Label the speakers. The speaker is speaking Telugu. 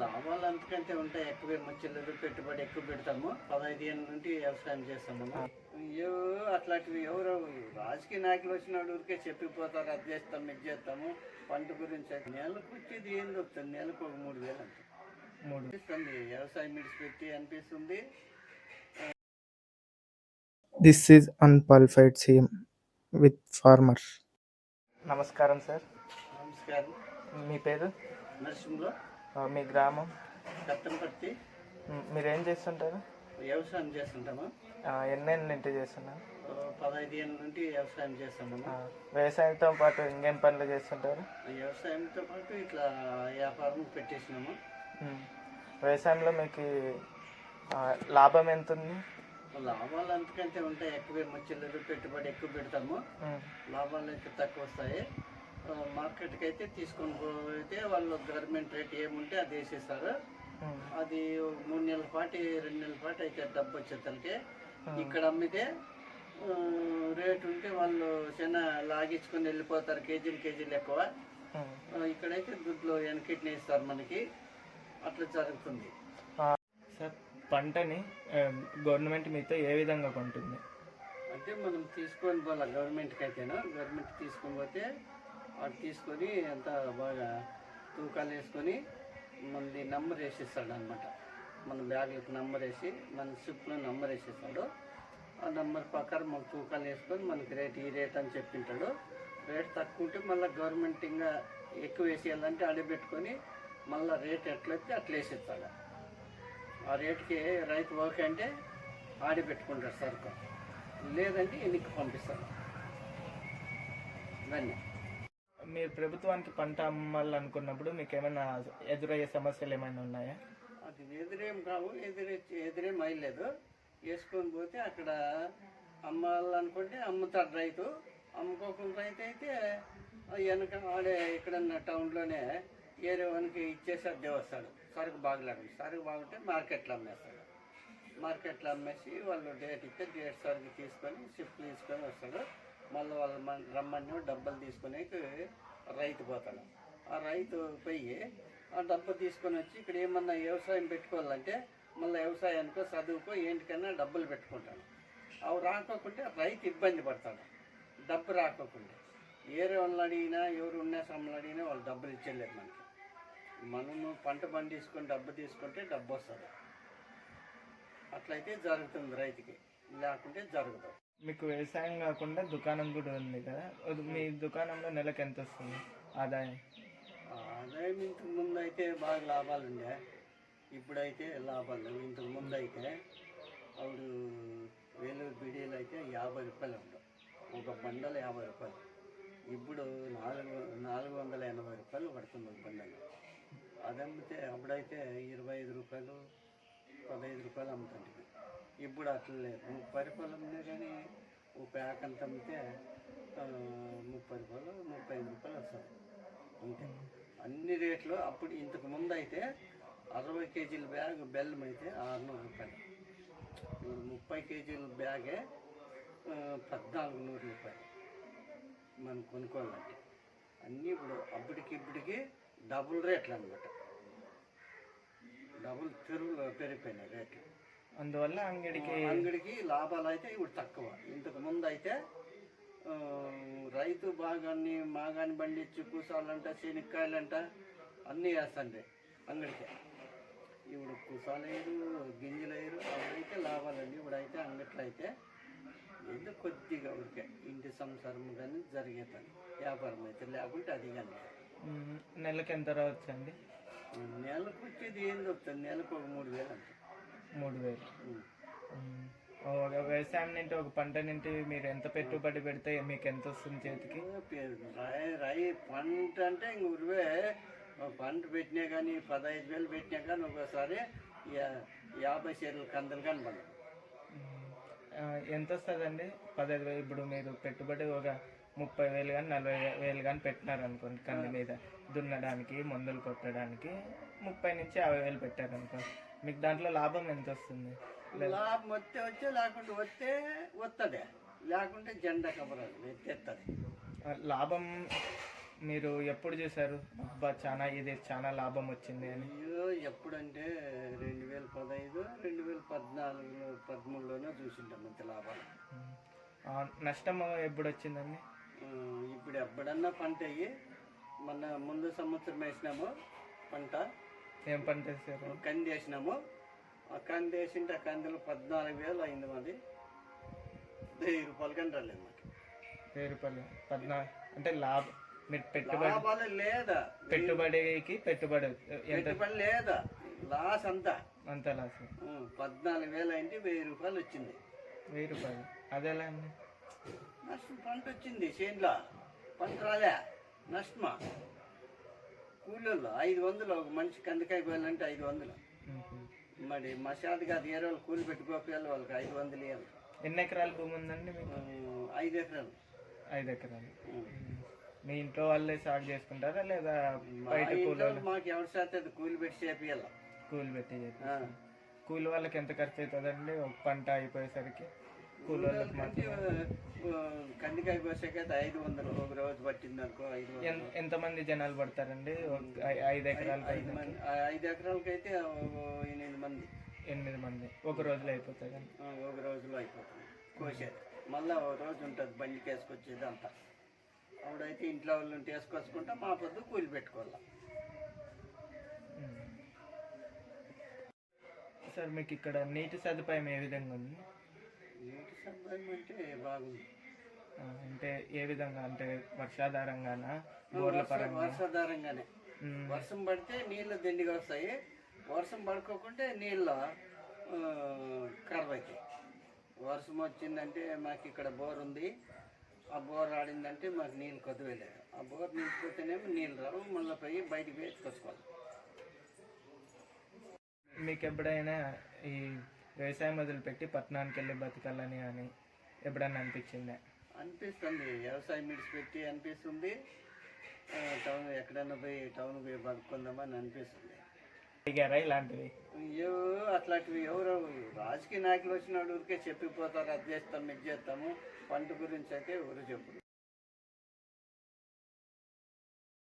Speaker 1: లాభాలు అంతకంటే ఉంటాయి, ఎక్కువ మధ్యలో పెట్టుబడి ఎక్కువ పెడతాము. 15 ఏళ్ళ నుండి వ్యవసాయం చేస్తాము. అట్లాంటివి ఎవరు రాజకీయ నాయకులు వచ్చిన ఊరికే చెప్పిపోతారు, అది చేస్తాము ఇది చేస్తాము. పంట గురించి నెలకు వచ్చేది ఏం దొరుకుతుంది, నెలకు ఒక 3,000 అంటే అనిపిస్తుంది. వ్యవసాయం విడిచిపెట్టి అనిపిస్తుంది.
Speaker 2: This is unqualified CM with farmers.
Speaker 3: నమస్కారం సార్.
Speaker 1: నమస్కారం.
Speaker 3: మీ పేరు?
Speaker 1: నరసింహలో.
Speaker 3: మీ గ్రామం?
Speaker 1: కట్టంపర్తి.
Speaker 3: మీరు ఏం చేస్తుంటారు?
Speaker 1: వ్యవసాయం చేస్తుంటాము.
Speaker 3: ఎన్నేళ్ళ నుండి చేస్తున్నారు?
Speaker 1: 15 ఏళ్ళ నుండి వ్యవసాయం చేస్తాము.
Speaker 3: వ్యవసాయంతో పాటు ఇంకేం పనులు చేస్తుంటారు?
Speaker 1: వ్యవసాయంతో పాటు ఇట్లా వ్యాపారం పెట్టేసినాము.
Speaker 3: వ్యవసాయంలో మీకు లాభం ఎంత ఉంది?
Speaker 1: లాభాలు అంతకంటే ఉంటాయి, ఎక్కువ మధ్యలో పెట్టుబడి ఎక్కువ పెడతాము. లాభాలు అయితే తక్కువ వస్తాయి. మార్కెట్కి అయితే తీసుకొని పోతే వాళ్ళు గవర్నమెంట్ రేట్ ఏముంటే అది వేసేస్తారు. అది 3 నెలల పాటు 2 నెలల పాటు అయితే డబ్బు వచ్చేసరికి ఇక్కడ అమ్మితే రేటు ఉంటే వాళ్ళు చిన్న లాగించుకొని వెళ్ళిపోతారు. కేజీలు ఎక్కువ. ఇక్కడైతే దుడ్లు వెనకిట్ని ఇస్తారు మనకి. అట్లా జరుగుతుంది.
Speaker 3: సార్, పంటని గవర్నమెంట్ మీతో ఏ విధంగా కొంటుంది?
Speaker 1: అంటే మనం తీసుకొని పోవాలి గవర్నమెంట్కి అయితేనా. గవర్నమెంట్ తీసుకొని పోతే వాడు తీసుకొని అంత బాగా తూకాలు వేసుకొని మనది నంబర్ వేసిస్తాడు అనమాట. మన బ్యాగ్లకు నంబర్ వేసి మన షిప్లో నంబర్ వేసిస్తాడు. ఆ నంబర్ ప్రకారం మన తూకాలు వేసుకొని మనకి రేట్ ఈ రేట్ అని చెప్పింటాడు. రేట్ తక్కువ ఉంటే మళ్ళీ గవర్నమెంట్ ఇంకా ఎక్కువ వేసేయాలంటే అడగబెట్టుకొని మళ్ళీ రేట్ ఎట్లయితే అట్లా వేసిస్తాడు. ఆ రేటుకి రైతు ఓకే అంటే ఆడిపెట్టుకుంటారు సరుకు, లేదంటే ఎన్నికి పంపిస్తారు. ఇవన్నీ
Speaker 3: మీరు ప్రభుత్వానికి పంట అమ్మాలనుకున్నప్పుడు మీకు ఏమైనా ఎదురయ్యే సమస్యలు ఏమైనా ఉన్నాయా?
Speaker 1: అది ఎదురేం కావు, ఎదురేం అయ్యలేదు. వేసుకొని పోతే అక్కడ అమ్మాలనుకుంటే అమ్ముతాడు రైతు. అమ్ముకోకుండా రైతు అయితే వెనక ఆడే ఎక్కడన్నా టౌన్లోనే ఏరే వానికి ఇచ్చేసి అద్దె వస్తాడు. సరుకు బాగలేకుండా, సరుకు బాగుంటే మార్కెట్లో అమ్మేస్తాడు. మార్కెట్లో అమ్మేసి వాళ్ళు డేట్ ఇస్తే డేట్ సరుకు తీసుకొని షిఫ్ట్ తీసుకొని వస్తాడు. మళ్ళీ వాళ్ళు రమ్మని డబ్బులు తీసుకునే రైతు పోతాడు. ఆ రైతు పోయి ఆ డబ్బు తీసుకొని వచ్చి ఇక్కడ ఏమన్నా వ్యవసాయం పెట్టుకోవాలంటే మళ్ళీ వ్యవసాయానికో చదువుకో ఏంటికన్నా డబ్బులు పెట్టుకుంటాడు. అవి రాకోకుంటే రైతు ఇబ్బంది పడతాడు. డబ్బు రాకోకుండా వేరే వాళ్ళు అడిగినా ఎవరు ఉన్న సమయంలో అడిగినా వాళ్ళు డబ్బులు ఇచ్చేయలేరు మనకి. మనము పంట పండించుకొని డబ్బు తీసుకుంటే డబ్బు వస్తుంది. అట్లయితే జరుగుతుంది రైతుకి, లేకుంటే జరగదు.
Speaker 3: మీకు వ్యవసాయం కాకుండా దుకాణం కూడా ఉంది కదా, మీ దుకాణంలో నెలకు ఎంత వస్తుంది ఆదాయం?
Speaker 1: ఆదాయం ఇంతకు ముందు అయితే బాగా లాభాలు ఉండే, ఇప్పుడైతే లాభాలు లేవు. ఇంతకు ముందు అయితే అప్పుడు వేలూరు బీడీలు అయితే 50 రూపాయలు ఉండవు, ఒక బండలు 50 రూపాయలు. ఇప్పుడు 480 రూపాయలు పడుతుంది ఒక బండలు. అది అమ్మితే అప్పుడైతే 25 రూపాయలు 15 రూపాయలు అమ్ముతుంది. ఇప్పుడు అట్లా లేదు, 30 రూపాయలు అమ్మినా కానీ ఒక ప్యాక్ అంత అమ్మితే 30 రూపాయలు 35 రూపాయలు వస్తుంది అంతే. అన్ని రేట్లు అప్పుడు ఇంతకు ముందు అయితే 60 కేజీల బ్యాగ్ బెల్లం అయితే 600 రూపాయలు. ఇప్పుడు 30 కేజీల బ్యాగే 1400 రూపాయలు మనం కొనుక్కోవాలంటే. అన్నీ ఇప్పుడు అప్పటికి డబుల్ రేట్లు అనమాట. డబుల్ తిరుగులు పెరిగిపోయినాయి రేట్లు.
Speaker 3: అందువల్ల
Speaker 1: అంగడికి లాభాలు అయితే ఇప్పుడు తక్కువ. ఇంతకు ముందు అయితే రైతు బాగాన్ని మాగాని పండించి కూసాలంట శనక్కాయలంట అన్నీ వేస్తాండే అంగడికి. ఇప్పుడు కూసాలు వేయరు, గింజలు వేయరు. అవైతే లాభాలండి. ఇప్పుడైతే అంగట్లో అయితే ఏదో కొద్దిగా ఊరికే ఇంటి సంసారం కానీ జరిగేదని వ్యాపారం అయితే, లేకుంటే అది కానీ.
Speaker 3: నెలకు ఎంత రావచ్చండి?
Speaker 1: నెలకు వచ్చేది ఏం దొరుకుతుంది, నెలకు ఒక 3,000 అంటే.
Speaker 3: 3,000. ఒక వ్యవసాయం నుండి ఒక పంట నుండి మీరు ఎంత పెట్టుబడి పెడితే మీకు ఎంత వస్తుంది చేతికి?
Speaker 1: పంట అంటే ఇంక ఉరివే పంట పెట్టినా కానీ 15,000 పెట్టినా కానీ ఒకసారి 50 షేర్లు కందలు కానీ పండు.
Speaker 3: ఎంత వస్తుందండి 15,000? ఇప్పుడు మీరు పెట్టుబడి ఒక 30,000 కానీ 40,000 కానీ పెట్టినారనుకోండి, కంది మీద దున్నడానికి మందులు కొట్టడానికి 30,000 నుంచి 50,000 పెట్టారనుకో, మీకు దాంట్లో లాభం ఎంత వస్తుంది?
Speaker 1: లాభం వచ్చే లేకుంటే వస్తుంది, లేకుంటే జెండా కబరాలు ఎత్తేస్తుంది.
Speaker 3: లాభం మీరు ఎప్పుడు చూసారు అబ్బా చాలా ఇది చాలా లాభం వచ్చింది అని?
Speaker 1: అయ్యో ఎప్పుడంటే 2015 2014 13లోనో చూసింటాం అంత లాభాలు.
Speaker 3: ఆ, నష్టం ఎప్పుడు వచ్చిందండి?
Speaker 1: ఇప్పుడు ఎప్పుడన్నా పంట అయ్యి మొన్న ముందు సంవత్సరం వేసినాము పంట,
Speaker 3: ఏం పంట వేసారు?
Speaker 1: కంది వేసినాము. ఆ కంది వేసింటే ఆ కందిలో 14,000 అయింది. మాది 1000 రూపాయలు కానీ రాలేదు మాకు.
Speaker 3: 1000 రూపాయలు 14 అంటే లాభం. మీరు పెట్టుబడి
Speaker 1: లాభాలు లేదా,
Speaker 3: పెట్టుబడికి పెట్టుబడి ఎంత?
Speaker 1: పెట్టుబడి లేదా, లాస్ అంతా.
Speaker 3: అంత లాస్
Speaker 1: 14,000 అంటే 1000 రూపాయలు వచ్చింది.
Speaker 3: 1000 రూపాయలు అదెలా అండి?
Speaker 1: నష్టం. పంట వచ్చింది చేనులో, పంట రాలే, నష్టమా. కూలీళ్ళు 500 ఒక మనిషి కందికాయ పోయాలంటే 500. మరి మా చేతి కాదు, ఏ రోజు కూలి పెట్టుకోవాలి, వాళ్ళకి 500 ఇవ్వాలి.
Speaker 3: ఎన్ని ఎకరాల భూమి ఉందండి మీకు?
Speaker 1: 5 ఎకరాలు.
Speaker 3: 5 ఎకరాలు. మీ ఇంట్లో వాళ్ళే సాగు చేసుకుంటారా లేదా
Speaker 1: మా
Speaker 3: బయట
Speaker 1: ఇంట్లో
Speaker 3: కూలి?
Speaker 1: మాకు ఎవరి చేత అది కూలి పెట్టి చేపియాల.
Speaker 3: కూలి పెట్టి చేపిస్తారు. కూలి వాళ్ళకి ఎంత ఖర్చు అవుతుందండి ఒక పంట అయిపోయేసరికి? కూలి వాళ్ళకి మాత్రం
Speaker 1: కందికాయ కోసేకైతే 500 ఒక రోజు పట్టింది అనుకో. 500.
Speaker 3: ఎంతమంది జనాలు పడతారండి 5 ఎకరాలు?
Speaker 1: 5 ఎకరాలకైతే 8 మంది.
Speaker 3: 8 మంది ఒక రోజులో అయిపోతుంది.
Speaker 1: ఒక రోజులో అయిపోతుంది కోసేది. మళ్ళీ ఒక రోజు ఉంటుంది బండికి వేసుకొచ్చేది అంతా. అప్పుడైతే ఇంట్లో వాళ్ళు వేసుకొచ్చుకుంటా మా పొద్దు కూలి పెట్టుకోవాలి.
Speaker 3: సార్ మీకు ఇక్కడ నీటి సదుపాయం ఏ విధంగా ఉంది?
Speaker 1: నీటి సదుపాయం అంటే బాగుంది.
Speaker 3: అంటే ఏ విధంగా అంటే వర్షాధారంగానా బోర్ల పరంగా?
Speaker 1: వర్షాధారంగానే. వర్షం పడితే నీళ్ళు దండిగా వస్తాయి, వర్షం పడుకోకుంటే నీళ్ళు ఖరాబ్ అవుతాయి. వర్షం వచ్చిందంటే మాకు ఇక్కడ బోర్ ఉంది, ఆ బోర్ ఆడిందంటే మాకు నీళ్ళు కొద్దివేలేదు. ఆ బోర్ నిలిచిపోతేనేమో నీళ్ళు రావు, మళ్ళీ పోయి బయటికి పోయి ఎత్తుకొచ్చుకోవాలి.
Speaker 3: మీకు ఎప్పుడైనా ఈ వ్యవసాయం మొదలుపెట్టి పట్టణానికి వెళ్ళి బతకాలని అని ఎప్పుడైనా అనిపించిందా?
Speaker 1: అనిపిస్తుంది, వ్యవసాయం విడిచిపెట్టి అనిపిస్తుంది. టౌన్ ఎక్కడైనా పోయి టౌన్ పోయి బతుకుందామని అనిపిస్తుంది.
Speaker 3: అడిగారా ఇలాంటివి?
Speaker 1: అట్లాంటివి ఎవరో రాజకీయ నాయకులు వచ్చిన ఊరికే చెప్పిపోతారు, అది చేస్తాము ఇది చేస్తాము. పంట గురించి అయితే ఎవరు చెప్పరు.